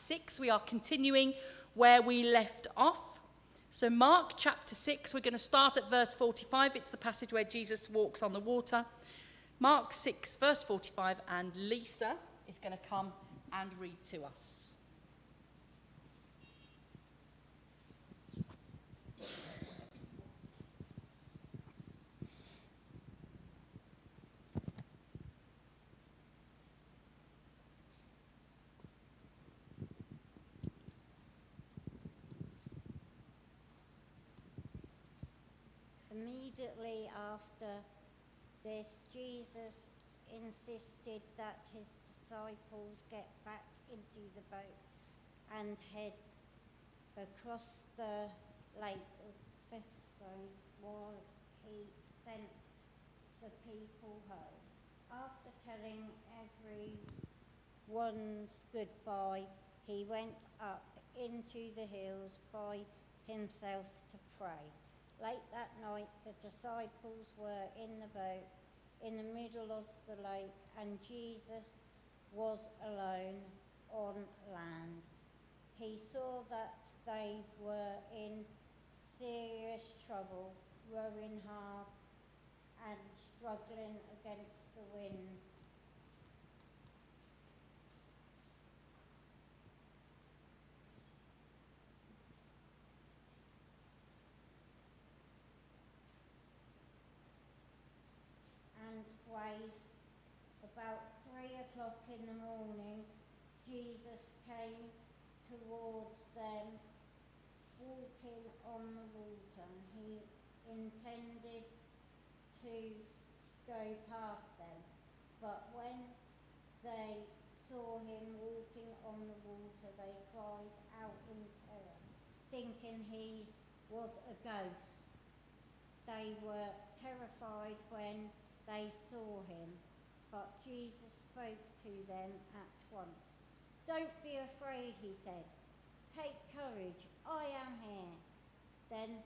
6. We are continuing where we left off. So Mark chapter 6, we're going to start at verse 45. It's the passage where Jesus walks on the water. Mark 6, verse 45, and Lisa is going to come and read to us. Immediately after this, Jesus insisted that his disciples get back into the boat and head across the lake of Bethsaida while he sent the people home. After telling everyone's goodbye, he went up into the hills by himself to pray. Late that night, the disciples were in the boat in the middle of the lake, and Jesus was alone on land. He saw that they were in serious trouble, rowing hard and struggling against the wind. And waves. About 3 o'clock in the morning, Jesus came towards them, walking on the water. He intended to go past them, but when they saw him walking on the water, they cried out in terror, thinking he was a ghost. They were terrified when they saw him, but Jesus spoke to them at once. "Don't be afraid," he said. "Take courage, I am here." Then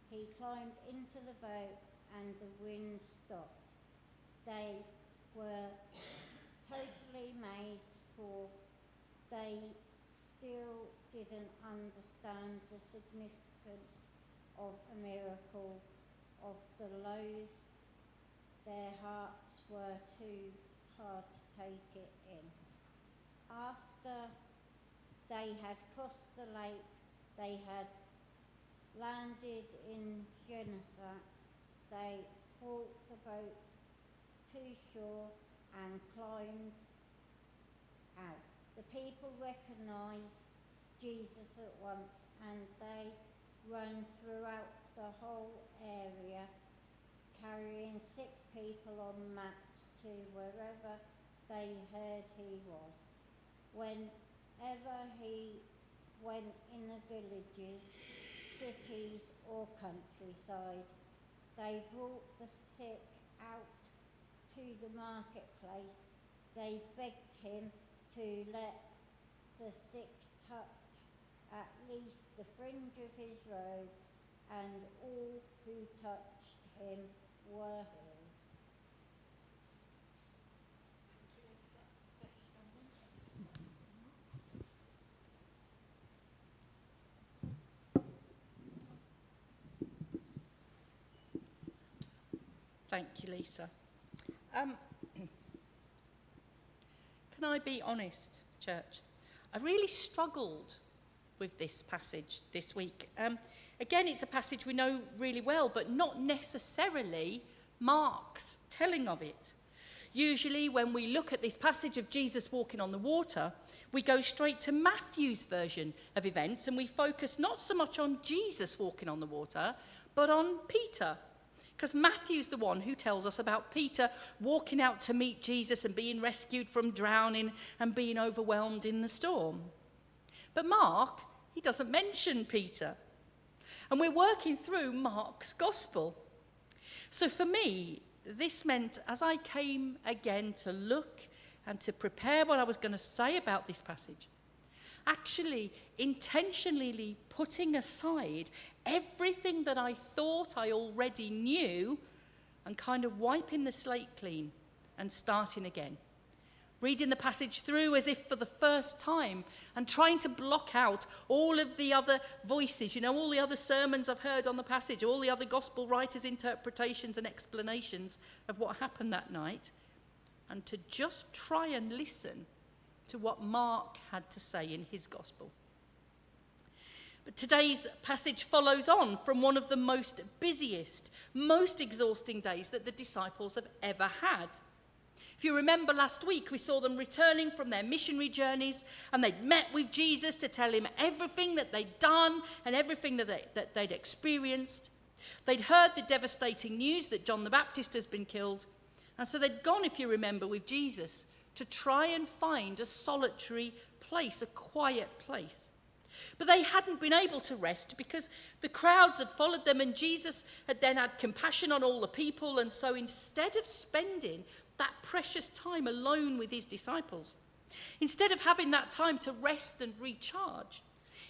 he climbed into the boat and the wind stopped. They were totally amazed, for they still didn't understand the significance of a miracle of the loaves. Their hearts were too hard to take it in. After they had crossed the lake, they had landed in Gennesaret. They brought the boat to shore and climbed out. The people recognized Jesus at once, and they ran throughout the whole area, carrying sick people on mats to wherever they heard he was. Whenever he went in the villages, cities or countryside, they brought the sick out to the marketplace. They begged him to let the sick touch at least the fringe of his robe, and all who touched him were healed. Thank you, Lisa. Can I be honest, church? I really struggled with this passage this week. Again, it's a passage we know really well, but not necessarily Mark's telling of it. Usually when we look at this passage of Jesus walking on the water, we go straight to Matthew's version of events, and we focus not so much on Jesus walking on the water, but on Peter. Because Matthew's the one who tells us about Peter walking out to meet Jesus and being rescued from drowning and being overwhelmed in the storm. But Mark, he doesn't mention Peter. And we're working through Mark's gospel. So for me, this meant, as I came again to look and to prepare what I was going to say about this passage, actually intentionally putting aside everything that I thought I already knew and kind of wiping the slate clean and starting again. reading the passage through as if for the first time and trying to block out all of the other voices, all the other sermons I've heard on the passage, all the other gospel writers' interpretations and explanations of what happened that night, and to just try and listen to what Mark had to say in his gospel. But today's passage follows on from one of the most busiest, most exhausting days that the disciples have ever had. If you remember last week, we saw them returning from their missionary journeys, and they'd met with Jesus to tell him everything that they'd done and everything that they'd experienced. They'd heard the devastating news that John the Baptist has been killed, and so they'd gone, if you remember, with Jesus to try and find a solitary place, a quiet place. But they hadn't been able to rest because the crowds had followed them, and Jesus had then had compassion on all the people. And so instead of spending that precious time alone with his disciples, instead of having that time to rest and recharge,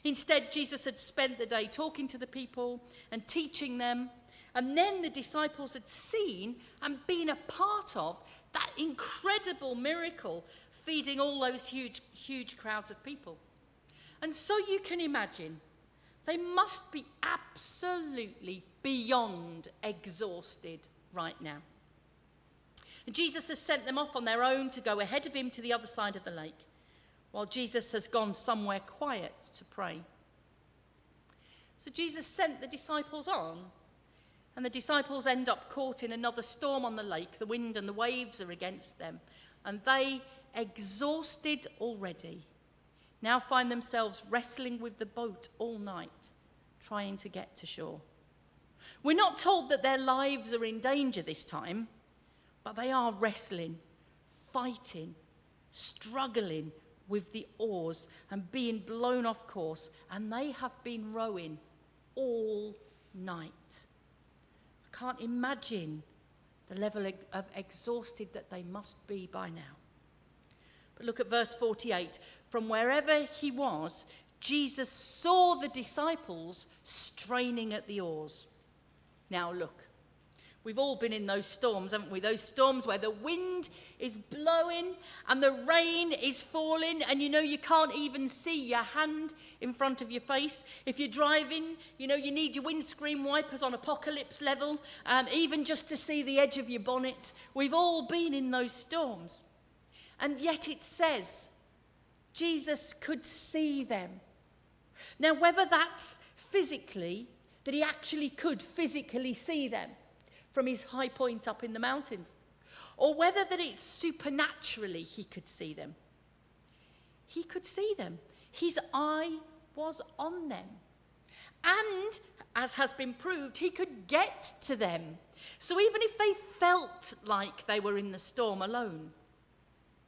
instead Jesus had spent the day talking to the people and teaching them. And then the disciples had seen and been a part of that incredible miracle, feeding all those huge crowds of people. And so you can imagine, they must be absolutely beyond exhausted right now. And Jesus has sent them off on their own to go ahead of him to the other side of the lake, while Jesus has gone somewhere quiet to pray. So Jesus sent the disciples on, and the disciples end up caught in another storm on the lake. The wind and the waves are against them, and they, exhausted already, now find themselves wrestling with the boat all night, trying to get to shore. We're not told that their lives are in danger this time, but they are wrestling, fighting, struggling with the oars and being blown off course, and they have been rowing all night. I can't imagine the level of exhausted that they must be by now. But look at verse 48. From wherever he was, Jesus saw the disciples straining at the oars. Now look, we've all been in those storms, haven't we? Those storms where the wind is blowing and the rain is falling, and you can't even see your hand in front of your face. If you're driving, you need your windscreen wipers on apocalypse level, even just to see the edge of your bonnet. We've all been in those storms. And yet it says Jesus could see them. Now, whether that's physically, that he actually could physically see them from his high point up in the mountains, or whether that it's supernaturally he could see them. He could see them. His eye was on them. And, as has been proved, he could get to them. So even if they felt like they were in the storm alone,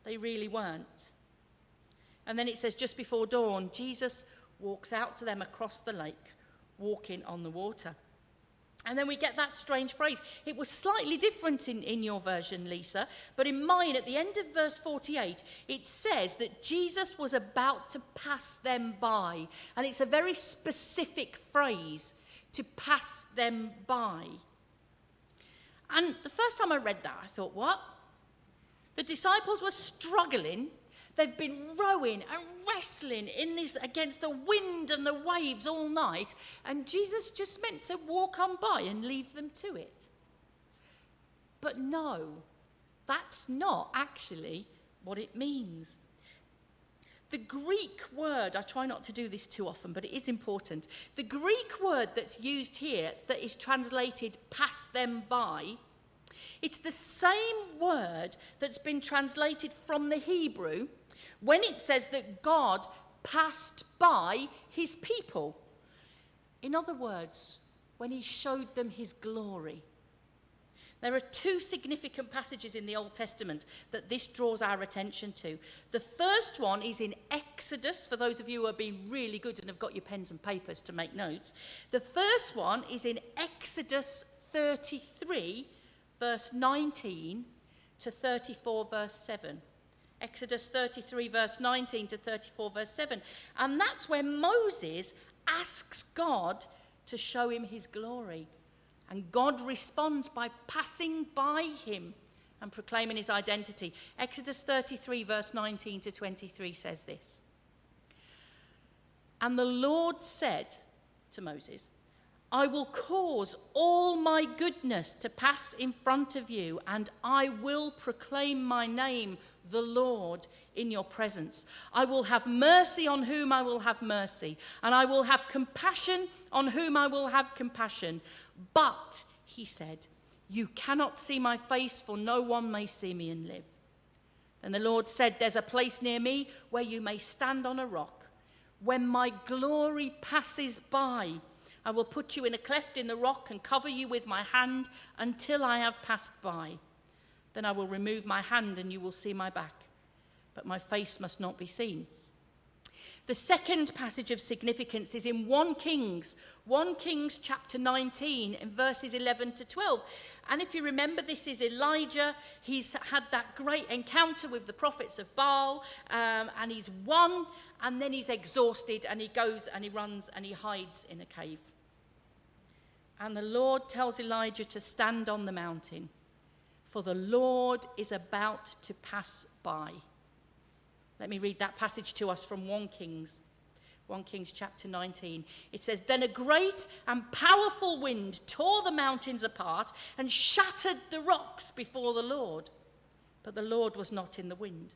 they really weren't. And then it says just before dawn, Jesus walks out to them across the lake, walking on the water. And then we get that strange phrase. It was slightly different in your version, Lisa, but in mine, at the end of verse 48, it says that Jesus was about to pass them by. And it's a very specific phrase, to pass them by. And the first time I read that, I thought, what? The disciples were struggling. They've been rowing and wrestling in this against the wind and the waves all night, and Jesus just meant to walk on by and leave them to it. But no, that's not actually what it means. The Greek word, I try not to do this too often, but it is important. The Greek word that's used here, that is translated pass them by, it's the same word that's been translated from the Hebrew when it says that God passed by his people. In other words, when he showed them his glory. There are two significant passages in the Old Testament that this draws our attention to. The first one is in Exodus, for those of you who have been really good and have got your pens and papers to make notes. The first one is in Exodus 33, verse 19 to 34, verse 7. Exodus 33, verse 19 to 34, verse 7. And that's where Moses asks God to show him his glory. And God responds by passing by him and proclaiming his identity. Exodus 33, verse 19 to 23 says this. And the Lord said to Moses, I will cause all my goodness to pass in front of you, and I will proclaim my name, the Lord, in your presence. I will have mercy on whom I will have mercy, and I will have compassion on whom I will have compassion. But, he said, you cannot see my face, for no one may see me and live. Then the Lord said, there's a place near me where you may stand on a rock. When my glory passes by, I will put you in a cleft in the rock and cover you with my hand until I have passed by. Then I will remove my hand and you will see my back, but my face must not be seen. The second passage of significance is in 1 Kings chapter 19 in verses 11 to 12. And if you remember, this is Elijah. He's had that great encounter with the prophets of Baal, and he's won, and then he's exhausted, and he goes and he runs and he hides in a cave. And the Lord tells Elijah to stand on the mountain, for the Lord is about to pass by. Let me read that passage to us from 1 Kings chapter 19. It says, then a great and powerful wind tore the mountains apart and shattered the rocks before the Lord. But the Lord was not in the wind.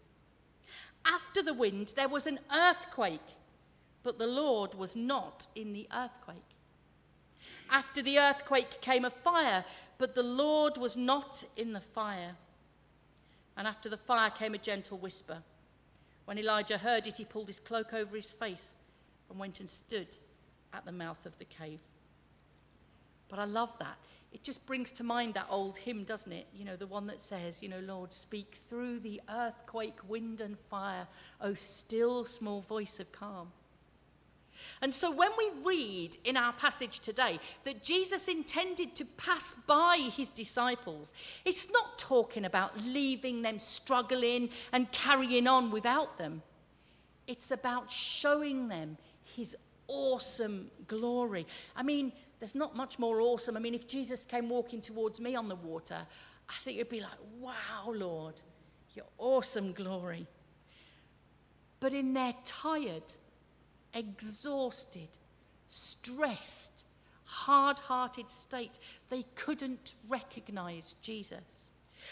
After the wind, there was an earthquake, but the Lord was not in the earthquake. After the earthquake came a fire, but the Lord was not in the fire. And after the fire came a gentle whisper. When Elijah heard it, he pulled his cloak over his face and went and stood at the mouth of the cave. But I love that. It just brings to mind that old hymn, doesn't it? You know, the one that says, Lord, speak through the earthquake, wind and fire, O still small voice of calm. And so when we read in our passage today that Jesus intended to pass by his disciples, it's not talking about leaving them struggling and carrying on without them. It's about showing them his awesome glory. I mean, there's not much more awesome. I mean, if Jesus came walking towards me on the water, I think it'd be like, wow, Lord, your awesome glory. But in their tired, exhausted, stressed, hard-hearted state, they couldn't recognize Jesus.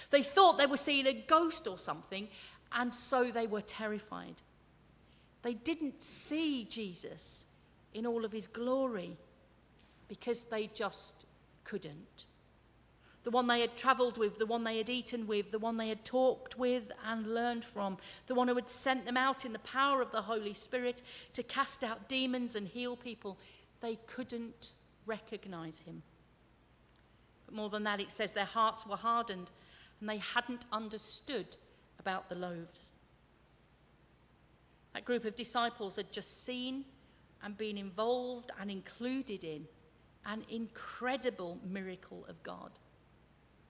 They thought they were seeing a ghost or something, and so they were terrified. They didn't see Jesus in all of his glory because they just couldn't. The one they had travelled with, the one they had eaten with, the one they had talked with and learned from, the one who had sent them out in the power of the Holy Spirit to cast out demons and heal people, they couldn't recognise him. But more than that, it says their hearts were hardened and they hadn't understood about the loaves. That group of disciples had just seen and been involved and included in an incredible miracle of God.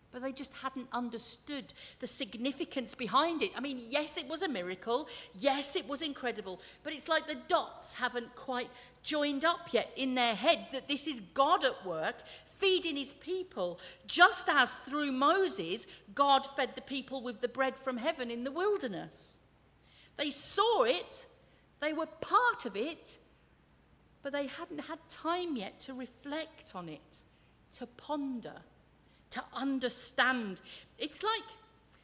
But they just hadn't understood the significance behind it. I mean, yes, it was a miracle. Yes, it was incredible. But it's like the dots haven't quite joined up yet in their head that this is God at work, feeding his people, just as through Moses, God fed the people with the bread from heaven in the wilderness. They saw it, they were part of it, but they hadn't had time yet to reflect on it, to ponder, to understand. It's like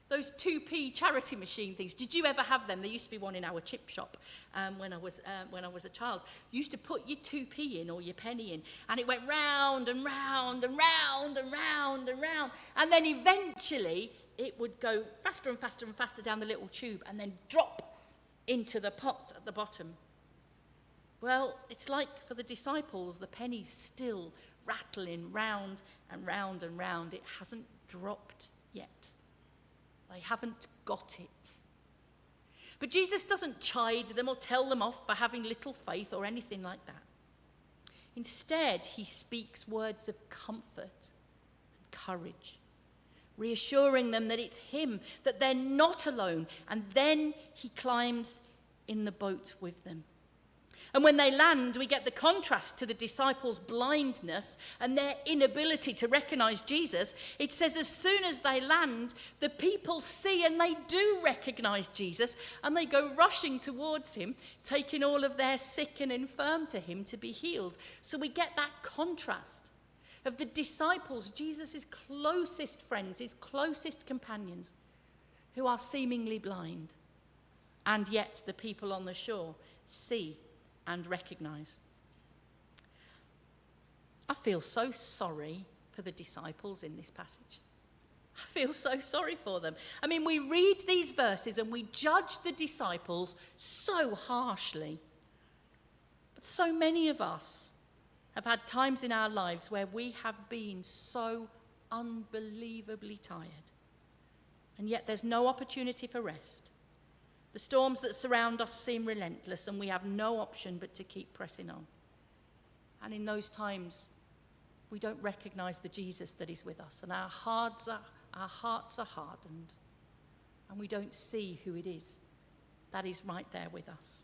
those 2p charity machine things. Did you ever have them? There used to be one in our chip shop when I was a child. You used to put your 2p in or your penny in, and it went round and round and round and round and round, and then eventually it would go faster and faster and faster down the little tube and then drop into the pot at the bottom. Well, it's like for the disciples, the penny's still rattling round and round and round. It hasn't dropped yet. They haven't got it. But Jesus doesn't chide them or tell them off for having little faith or anything like that. Instead, he speaks words of comfort and courage, reassuring them that it's him, that they're not alone, and then he climbs in the boat with them. And when they land, we get the contrast to the disciples' blindness and their inability to recognize Jesus. It says as soon as they land, the people see and they do recognize Jesus, and they go rushing towards him, taking all of their sick and infirm to him to be healed. So we get that contrast of the disciples, Jesus' closest friends, his closest companions, who are seemingly blind, and yet the people on the shore see and recognize. I feel so sorry for the disciples in this passage. I feel so sorry for them. I mean, we read these verses and we judge the disciples so harshly. But so many of us have had times in our lives where we have been so unbelievably tired. And yet there's no opportunity for rest. The storms that surround us seem relentless, and we have no option but to keep pressing on. And in those times, we don't recognize the Jesus that is with us, and our hearts are hardened, and we don't see who it is that is right there with us.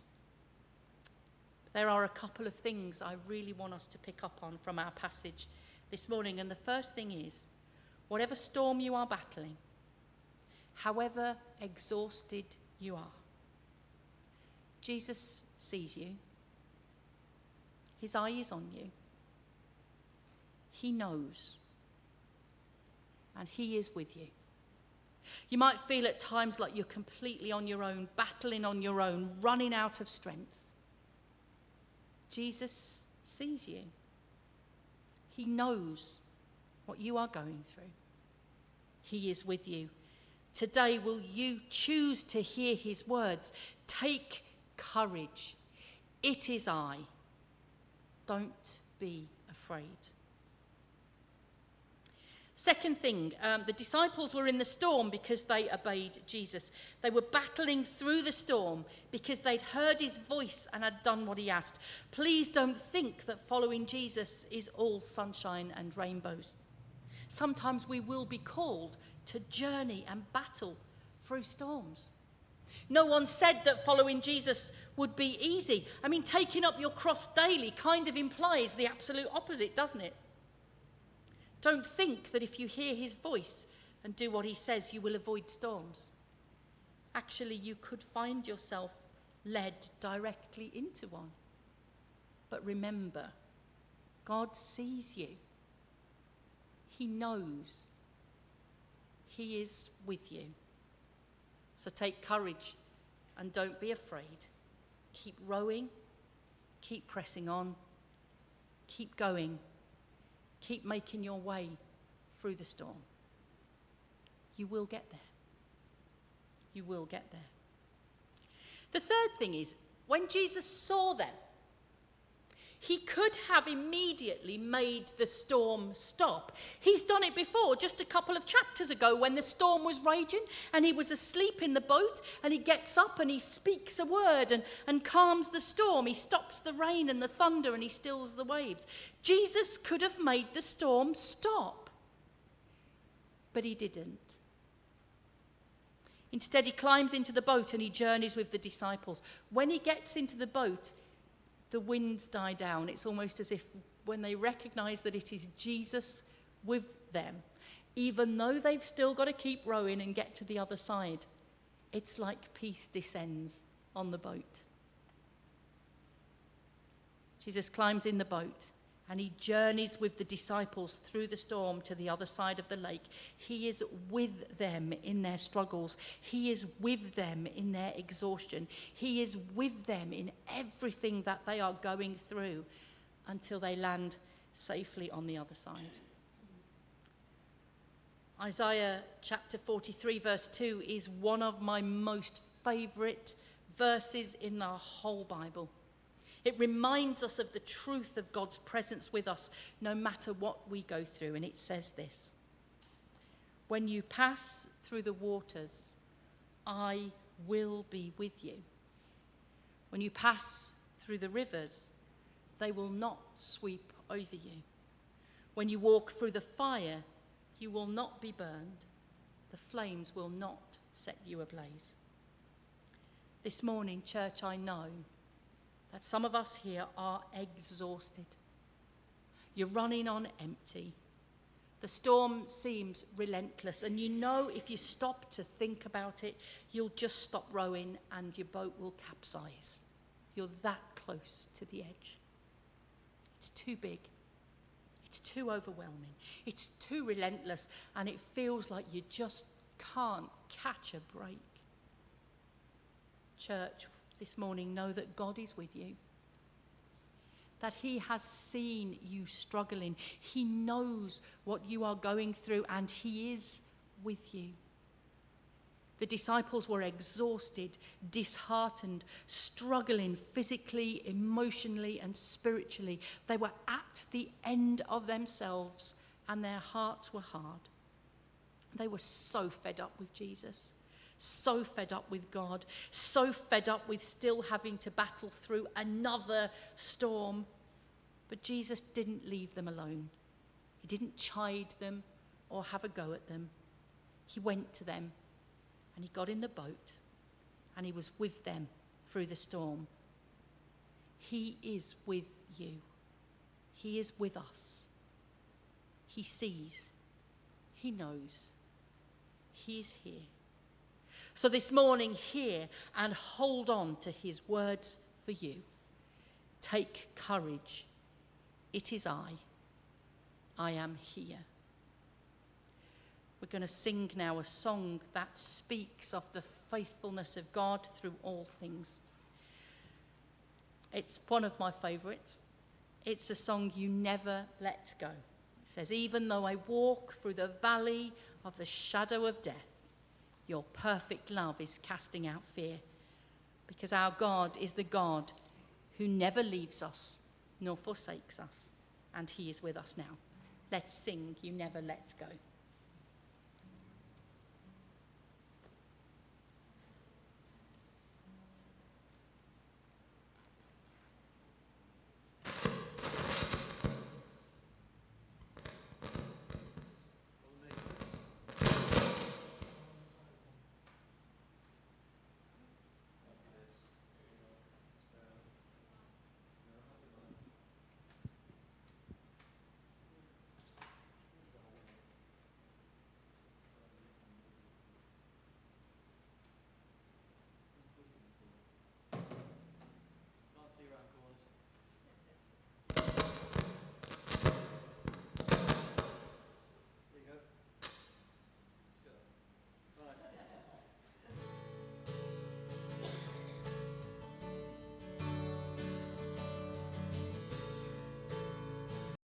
But there are a couple of things I really want us to pick up on from our passage this morning, and the first thing is, whatever storm you are battling, however exhausted you are, Jesus sees you. His eye is on you. He knows. And he is with you. You might feel at times like you're completely on your own, battling on your own, running out of strength. Jesus sees you. He knows what you are going through. He is with you. Today, will you choose to hear his words? Take courage. It is I. Don't be afraid. Second thing, the disciples were in the storm because they obeyed Jesus. They were battling through the storm because they'd heard his voice and had done what he asked. Please don't think that following Jesus is all sunshine and rainbows. Sometimes we will be called to journey and battle through storms. No one said that following Jesus would be easy. I mean, taking up your cross daily kind of implies the absolute opposite, doesn't it? Don't think that if you hear his voice and do what he says, you will avoid storms. Actually, you could find yourself led directly into one. But remember, God sees you. He knows. He is with you. So take courage and don't be afraid. Keep rowing, keep pressing on, keep going, keep making your way through the storm. You will get there. You will get there. The third thing is, when Jesus saw them, he could have immediately made the storm stop. He's done it before, just a couple of chapters ago, when the storm was raging and he was asleep in the boat, and he gets up and he speaks a word and calms the storm. He stops the rain and the thunder and he stills the waves. Jesus could have made the storm stop, but he didn't. Instead, he climbs into the boat and he journeys with the disciples. When he gets into the boat, the winds die down. It's almost as if when they recognize that it is Jesus with them, even though they've still got to keep rowing and get to the other side, it's like peace descends on the boat. Jesus climbs in the boat and he journeys with the disciples through the storm to the other side of the lake. He is with them in their struggles. He is with them in their exhaustion. He is with them in everything that they are going through until they land safely on the other side. Isaiah chapter 43 verse 2 is one of my most favourite verses in the whole Bible. It reminds us of the truth of God's presence with us no matter what we go through. And it says this: when you pass through the waters, I will be with you. When you pass through the rivers, they will not sweep over you. When you walk through the fire, you will not be burned. The flames will not set you ablaze. This morning, church, I know that some of us here are exhausted. You're running on empty. The storm seems relentless, and you know if you stop to think about it, you'll just stop rowing and your boat will capsize. You're that close to the edge. It's too big. It's too overwhelming. It's too relentless, and it feels like you just can't catch a break. Church, this morning, know that God is with you. That he has seen you struggling. He knows what you are going through, and he is with you. The disciples were exhausted, disheartened, struggling physically, emotionally, and spiritually. They were at the end of themselves, and their hearts were hard. They were so fed up with Jesus, so fed up with God, so fed up with still having to battle through another storm. But Jesus didn't leave them alone. He didn't chide them or have a go at them. He went to them, and he got in the boat, and he was with them through the storm. He is with you. He is with us. He sees. He knows. He is here. So this morning, hear and hold on to his words for you. Take courage. It is I. I am here. We're going to sing now a song that speaks of the faithfulness of God through all things. It's one of my favourites. It's a song, You Never Let Go. It says, even though I walk through the valley of the shadow of death, your perfect love is casting out fear, because our God is the God who never leaves us nor forsakes us, and he is with us now. Let's sing You Never Let Go.